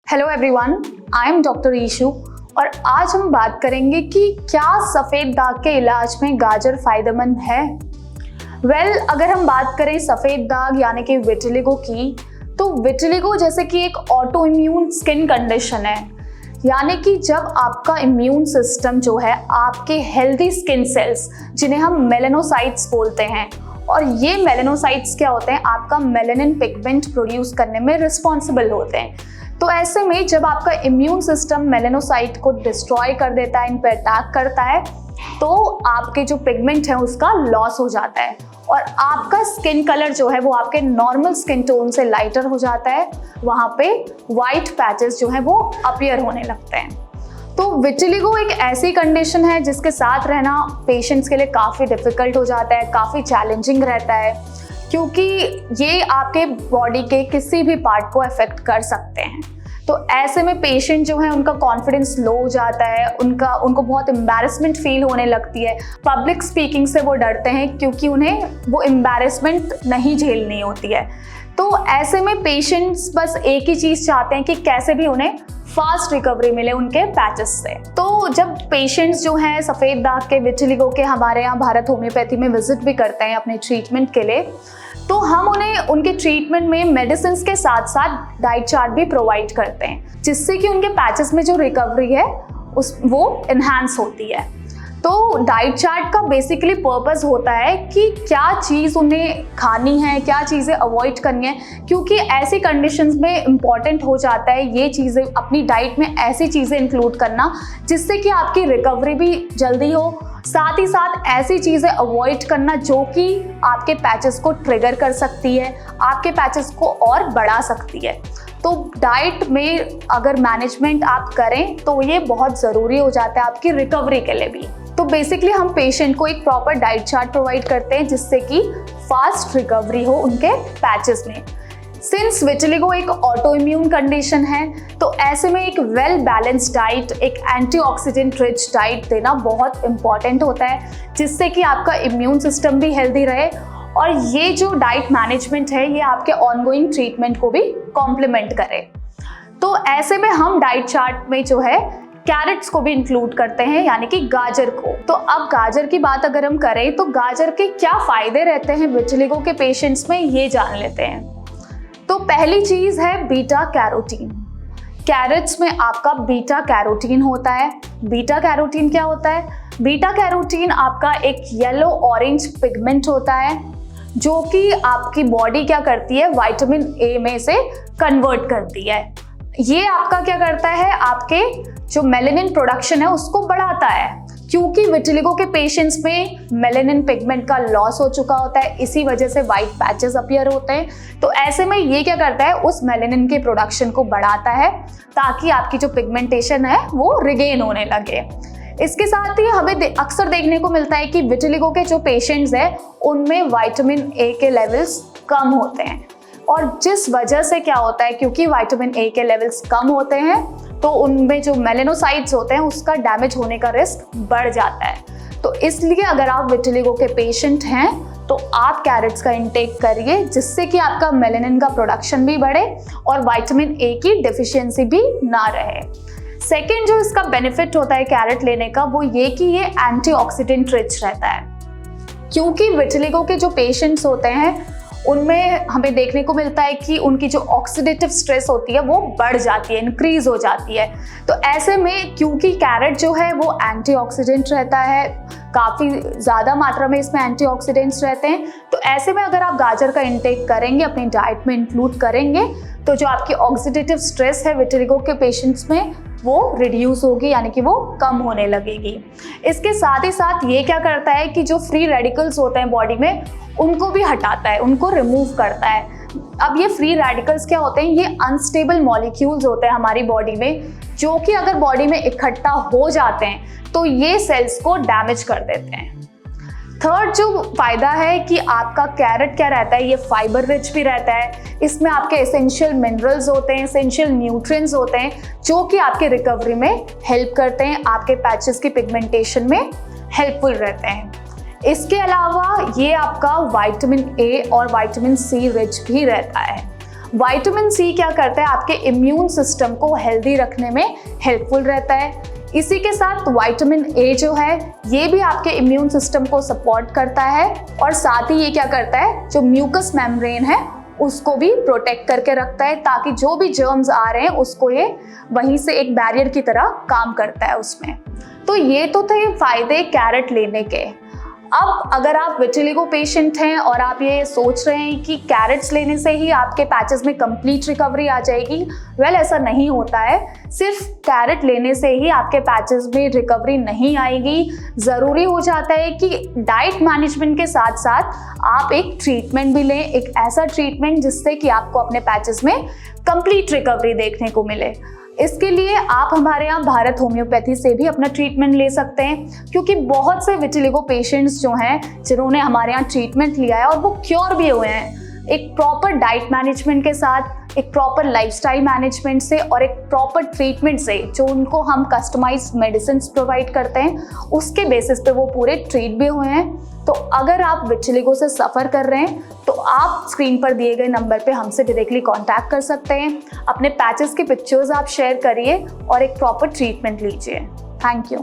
Hello everyone, I am doctor Ishu और आज हम बात करेंगे कि क्या सफ़ेद दाग के इलाज में गाजर फायदेमंद है। अगर हम बात करें सफ़ेद दाग यानी कि विटिलिगो की, तो विटिलिगो जैसे कि एक ऑटो इम्यून स्किन कंडीशन है, यानी कि जब आपका इम्यून सिस्टम जो है आपके हेल्दी स्किन सेल्स जिन्हें हम मेलेनोसाइट्स बोलते हैं, और ये मेलेनोसाइट्स क्या होते हैं, आपका मेलेनिन पिगमेंट प्रोड्यूस करने में रिस्पॉन्सिबल होते हैं। तो ऐसे में जब आपका इम्यून सिस्टम मेलेनोसाइट को डिस्ट्रॉय कर देता है, इन पर अटैक करता है, तो आपके जो पिगमेंट है उसका लॉस हो जाता है और आपका स्किन कलर जो है वो आपके नॉर्मल स्किन टोन से लाइटर हो जाता है। वहाँ पे वाइट पैचेस जो है वो अपीयर होने लगते हैं। तो विटिलिगो एक ऐसी कंडीशन है जिसके साथ रहना पेशेंट्स के लिए काफ़ी डिफ़िकल्ट हो जाता है, काफ़ी चैलेंजिंग रहता है, क्योंकि ये आपके बॉडी के किसी भी पार्ट को अफेक्ट कर सकते हैं। तो ऐसे में पेशेंट जो है उनका कॉन्फिडेंस लो हो जाता है, उनको बहुत एम्बैरेसमेंट फील होने लगती है। पब्लिक स्पीकिंग से वो डरते हैं क्योंकि उन्हें वो एम्बैरेसमेंट नहीं झेलनी होती है। तो ऐसे में पेशेंट्स बस एक ही चीज़ चाहते हैं कि कैसे भी उन्हें फास्ट रिकवरी मिले उनके पैचेस से। तो जब पेशेंट्स जो हैं सफ़ेद दाग के विटिलिगो के हमारे यहाँ भारत होम्योपैथी में विजिट भी करते हैं अपने ट्रीटमेंट के लिए, तो हम उन्हें उनके ट्रीटमेंट में मेडिसिन के साथ साथ डाइट चार्ट भी प्रोवाइड करते हैं, जिससे कि उनके पैचेस में जो रिकवरी है वो इन्हांस होती है। तो डाइट चार्ट का बेसिकली पर्पस होता है कि क्या चीज़ उन्हें खानी है, क्या चीज़ें अवॉइड करनी है, क्योंकि ऐसी कंडीशंस में इम्पॉर्टेंट हो जाता है ये चीज़ें अपनी डाइट में ऐसी चीज़ें इंक्लूड करना जिससे कि आपकी रिकवरी भी जल्दी हो, साथ ही साथ ऐसी चीज़ें अवॉइड करना जो कि आपके पैचेस को ट्रिगर कर सकती है, आपके पैचेस को और बढ़ा सकती है। तो डाइट में अगर मैनेजमेंट आप करें तो ये बहुत ज़रूरी हो जाता है आपकी रिकवरी के लिए भी। तो बेसिकली हम पेशेंट को एक प्रॉपर डाइट चार्ट प्रोवाइड करते हैं जिससे कि फास्ट रिकवरी हो उनके पैचेस में। सिंस विटिलिगो एक ऑटो इम्यून कंडीशन है, तो ऐसे में एक वेल बैलेंस्ड डाइट, एक एंटीऑक्सीडेंट रिच डाइट देना बहुत इंपॉर्टेंट होता है, जिससे कि आपका इम्यून सिस्टम भी हेल्दी रहे और ये जो डाइट मैनेजमेंट है ये आपके ऑनगोइंग ट्रीटमेंट को भी कॉम्प्लीमेंट करे। तो ऐसे में हम डाइट चार्ट में जो है कैरेट्स को भी इंक्लूड करते हैं, यानी कि गाजर को। तो अब गाजर की बात अगर हम करें तो गाजर के क्या फ़ायदे रहते हैं विटिलिगो के पेशेंट्स में, ये जान लेते हैं। तो पहली चीज़ है बीटा कैरोटीन। कैरेट्स में आपका बीटा कैरोटीन होता है। बीटा कैरोटीन क्या होता है? बीटा कैरोटीन आपका एक येलो ऑरेंज पिगमेंट होता है जो कि आपकी बॉडी क्या करती है, विटामिन ए में से कन्वर्ट करती है। ये आपका क्या करता है, आपके जो मेलेनिन प्रोडक्शन है उसको बढ़ाता है, क्योंकि विटिलिगो के पेशेंट्स में मेलेनिन पिगमेंट का लॉस हो चुका होता है, इसी वजह से वाइट पैचेस अपीयर होते हैं। तो ऐसे में ये क्या करता है, उस मेलेनिन के प्रोडक्शन को बढ़ाता है ताकि आपकी जो पिगमेंटेशन है वो रिगेन होने लगे। इसके साथ ही हमें अक्सर देखने को मिलता है कि विटिलिगो के जो पेशेंट्स हैं उनमें विटामिन ए के लेवल्स कम होते हैं, और जिस वजह से क्या होता है, क्योंकि विटामिन ए के लेवल्स कम होते हैं तो उनमें जो मेलेनोसाइट्स होते हैं उसका डैमेज होने का रिस्क बढ़ जाता है। तो इसलिए अगर आप विटिलिगो के पेशेंट हैं तो आप कैरेट्स का इंटेक करिए, जिससे कि आपका मेलेनिन का प्रोडक्शन भी बढ़े और विटामिन ए की डेफिशिएंसी भी ना रहे। सेकेंड जो इसका बेनिफिट होता है कैरेट लेने का, वो ये कि ये एंटीऑक्सीडेंट रिच रहता है, क्योंकि विटिलिगो के जो पेशेंट्स होते हैं उनमें हमें देखने को मिलता है कि उनकी जो ऑक्सीडेटिव स्ट्रेस होती है वो बढ़ जाती है, इंक्रीज हो जाती है। तो ऐसे में क्योंकि कैरेट जो है वो एंटीऑक्सीडेंट रहता है, काफ़ी ज़्यादा मात्रा में इसमें एंटीऑक्सीडेंट्स रहते हैं, तो ऐसे में अगर आप गाजर का इंटेक करेंगे, अपनी डाइट में इंक्लूड करेंगे, तो जो आपकी ऑक्सीडेटिव स्ट्रेस है विटिलिगो के पेशेंट्स में वो रिड्यूस होगी, यानी कि वो कम होने लगेगी। इसके साथ ही साथ ये क्या करता है कि जो फ्री रेडिकल्स होते हैं बॉडी में उनको भी हटाता है, उनको रिमूव करता है। अब ये फ्री रेडिकल्स क्या होते हैं, ये अनस्टेबल मॉलिक्यूल्स होते हैं हमारी बॉडी में, जो कि अगर बॉडी में इकट्ठा हो जाते हैं तो ये सेल्स को डैमेज कर देते हैं। थर्ड जो फायदा है कि आपका कैरेट क्या रहता है, ये फाइबर रिच भी रहता है, इसमें आपके एसेंशियल मिनरल्स होते हैं, एसेंशियल न्यूट्रिएंट्स होते हैं जो कि आपके रिकवरी में हेल्प करते हैं, आपके पैचेस की पिगमेंटेशन में हेल्पफुल रहते हैं। इसके अलावा ये आपका विटामिन ए और विटामिन सी रिच भी रहता है। विटामिन सी क्या करता है, आपके इम्यून सिस्टम को हेल्दी रखने में हेल्पफुल रहता है। इसी के साथ विटामिन ए जो है ये भी आपके इम्यून सिस्टम को सपोर्ट करता है और साथ ही ये क्या करता है, जो म्यूकस मेम्ब्रेन है उसको भी प्रोटेक्ट करके रखता है, ताकि जो भी जर्म्स आ रहे हैं उसको ये वहीं से एक बैरियर की तरह काम करता है उसमें। तो ये तो थे फायदे कैरेट लेने के। अब अगर आप विटिलिगो पेशेंट हैं और आप ये सोच रहे हैं कि कैरेट्स लेने से ही आपके पैचेस में कंप्लीट रिकवरी आ जाएगी, वेल ऐसा नहीं होता है। सिर्फ कैरेट लेने से ही आपके पैचेस में रिकवरी नहीं आएगी। ज़रूरी हो जाता है कि डाइट मैनेजमेंट के साथ साथ आप एक ट्रीटमेंट भी लें, एक ऐसा ट्रीटमेंट जिससे कि आपको अपने पैचेस में कंप्लीट रिकवरी देखने को मिले। इसके लिए आप हमारे यहाँ भारत होम्योपैथी से भी अपना ट्रीटमेंट ले सकते हैं, क्योंकि बहुत से विटिलिगो पेशेंट्स जो हैं जिन्होंने हमारे यहाँ ट्रीटमेंट लिया है और वो क्योर भी हुए हैं एक प्रॉपर डाइट मैनेजमेंट के साथ, एक प्रॉपर लाइफस्टाइल मैनेजमेंट से और एक प्रॉपर ट्रीटमेंट से, जो उनको हम कस्टमाइज्ड मेडिसिन प्रोवाइड करते हैं उसके बेसिस पे वो पूरे ट्रीट भी हुए हैं। तो अगर आप विटिलिगो से सफ़र कर रहे हैं तो आप स्क्रीन पर दिए गए नंबर पे हमसे डायरेक्टली कांटेक्ट कर सकते हैं। अपने पैचेस की पिक्चर्स आप शेयर करिए और एक प्रॉपर ट्रीटमेंट लीजिए। Thank you.